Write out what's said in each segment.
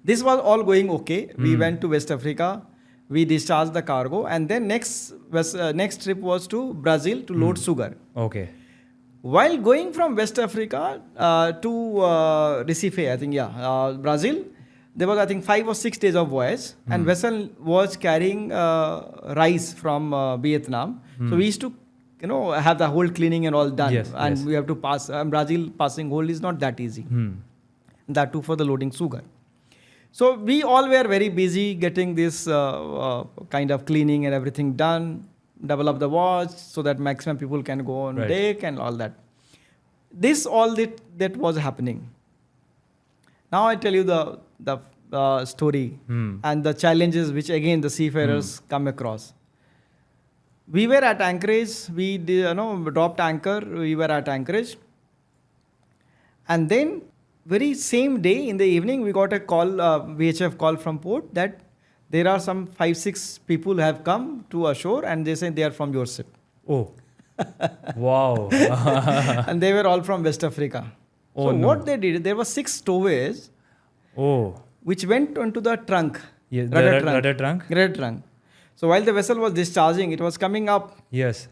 This was all going okay. We went to West Africa. We discharged the cargo, and then next trip was to Brazil to load sugar. Okay. While going from West Africa to Recife, I think, Brazil, there was, I think, 5 or 6 days of voyage, and vessel was carrying rice from Vietnam. So we used to, have the whole cleaning and all done, and we have to pass. Brazil passing hold is not that easy. That too for the loading sugar. So we all were very busy getting this kind of cleaning and everything done, develop the watch so that maximum people can go on deck and all that. That was happening. Now I tell you the story and the challenges which again the seafarers come across. We were at anchorage. We dropped anchor. We were at anchorage, and then very same day in the evening, we got a call, VHF call from port that there are some 5-6 people who have come to ashore and they say they are from your ship. Oh, wow. And they were all from West Africa. Oh, so what they did, there were 6 stowaways which went onto the trunk. Yes, rudder trunk. So while the vessel was discharging, it was coming up. Yes.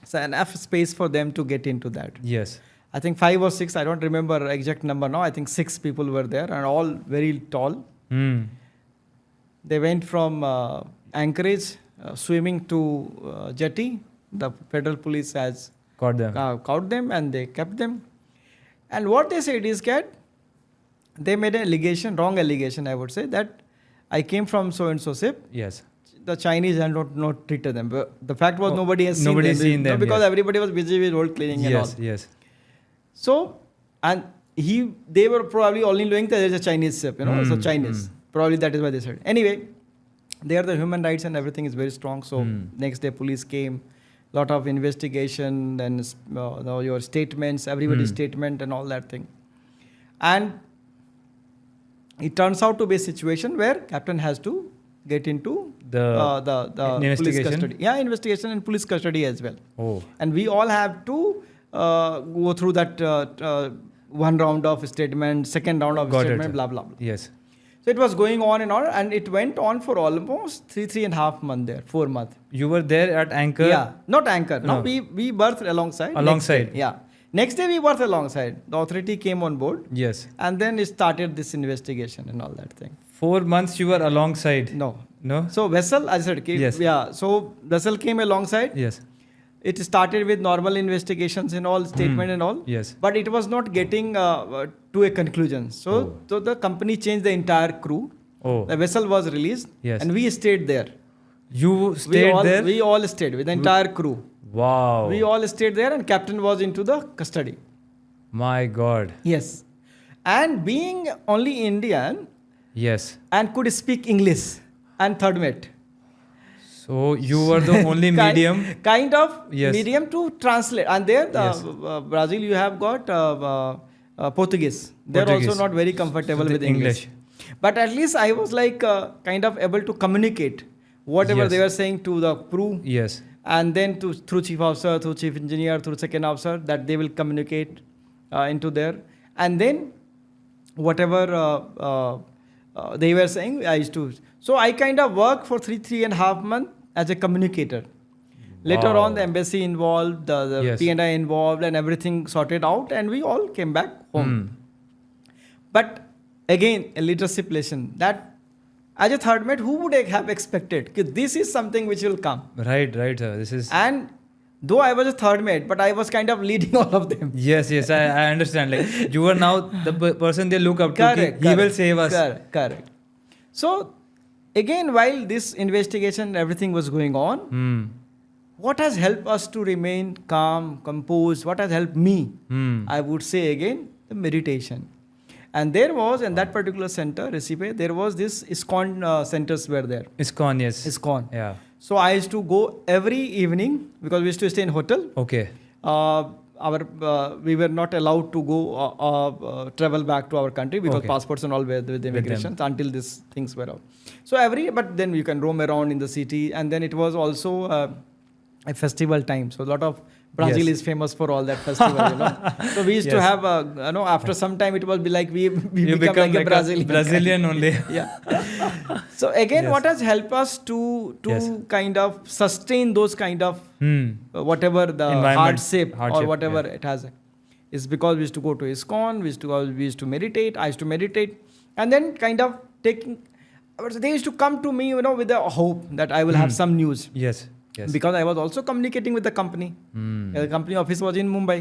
So enough space for them to get into that. Yes. I think 5 or 6, I don't remember exact number now. I think 6 people were there and all very tall. They went from anchorage, swimming to jetty. The federal police has caught them and they kept them. And what they said is that they made an wrong allegation, I would say, that I came from so-and-so ship. Yes. The Chinese had not treated them. But the fact was nobody has seen them. Because everybody was busy with road cleaning and all. Yes. So, and they were probably only knowing that there is a Chinese ship, so Chinese. Probably that is why they said. Anyway, there the human rights and everything is very strong. So, next day police came, lot of investigation, then your statements, everybody's statement and all that thing. And it turns out to be a situation where captain has to get into the police custody. Yeah, investigation and police custody as well. Oh. And we all have to go through that one round of statement, second round of statement, blah, blah, blah. Yes. So it was going on and it went on for almost 3.5 months there, 4 months. You were there at anchor? Yeah, not anchor. No, we berthed alongside. Alongside? Next day we berthed alongside. The authority came on board. Yes. And then it started this investigation and all that thing. 4 months you were alongside? No. No? So vessel, I said, yes. Yeah. So vessel came alongside. Yes. It started with normal investigations and all, statement and all. Yes. But it was not getting to a conclusion. So the company changed the entire crew. The vessel was released. Yes. And we stayed there. You stayed there? We all stayed with the entire crew. Wow. We all stayed there and captain was into the custody. My God. Yes. And being only Indian. Yes. And could speak English and third mate. So you were the only medium? Kind of medium to translate. And there, Brazil, you have got Portuguese. They're also not very comfortable with English. But at least I was like kind of able to communicate whatever they were saying to the crew. Yes. And then through chief officer, through chief engineer, through second officer, that they will communicate into there. And then whatever they were saying, I used to. So I kind of worked for 3.5 months as a communicator. Later on, the embassy involved, the P&I involved, and everything sorted out, and we all came back home. But again, a leadership lesson that as a third mate, who would have expected that this is something which will come? Right, sir. This is. And though I was a third mate, but I was kind of leading all of them. Yes, I understand. Like you are now the person they look up to. He will save us. Correct. So again, while this investigation, everything was going on, what has helped us to remain calm, composed? What has helped me? I would say again, the meditation. And there was, in that particular center, Recife, there was this ISKCON centers were there. ISKCON, yes. ISKCON. Yeah. So I used to go every evening because we used to stay in hotel. Okay. We were not allowed to go travel back to our country because passports and all were with the immigration until these things were out. So but then you can roam around in the city, and then it was also a festival time. So a lot of Brazil Yes. is famous for all that festival, you know. So we used to Yes. have, after some time it was be like we You become like a Brazilian. Brazilian only. Yeah. So again, Yes. what has helped us to Yes. kind of sustain those kind of Hmm. whatever the Environment, hardship or hardship, whatever yeah. it has, is because we used to go to ISKCON, we used to meditate. I used to meditate, and then kind of taking. They used to come to me, with a hope that I will have some news. Yes. Yes. Because I was also communicating with the company. Hmm. The company office was in Mumbai.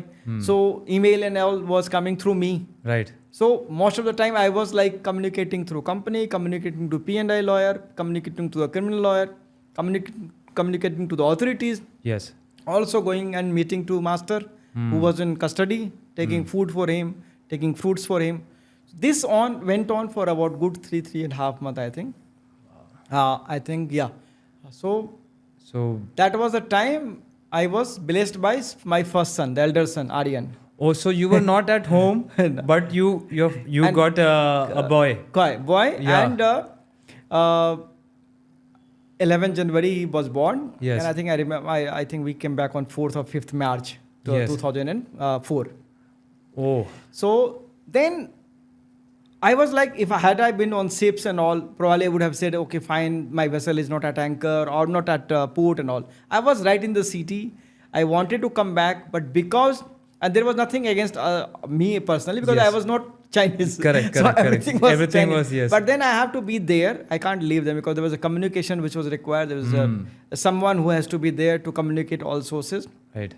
So email and all was coming through me. Right. So most of the time I was like communicating through company, communicating to P&I lawyer, communicating to a criminal lawyer, communicating to the authorities. Yes. Also going and meeting to master who was in custody, taking food for him, taking fruits for him. This went on for about good 3.5 months, I think. I think, yeah. So that was the time I was blessed by my first son, the elder son, Aryan. Oh, so you were not at home, No. but you And, got a boy. Boy, Yeah. and 11 January he was born. Yes. And I think I remember. I think we came back on 4th or 5th March Yes. 2004. Oh. So then I was like, if I been on ships and all, probably I would have said, okay, fine, my vessel is not at anchor or not at port and all. I was right in the city. I wanted to come back, but and there was nothing against me personally, because Yes. I was not Chinese. Correct. So Correct. everything was Everything Chinese. was, yes. But then I have to be there. I can't leave them because there was a communication which was required. There was someone who has to be there to communicate all sources. Right.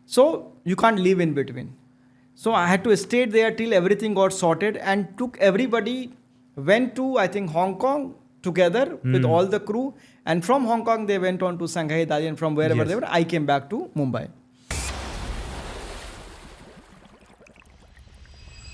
So you can't leave in between. So I had to stay there till everything got sorted, and took everybody, went to, I think, Hong Kong together with all the crew. And from Hong Kong, they went on to Shanghai, Dalian, from wherever Yes. they were. I came back to Mumbai.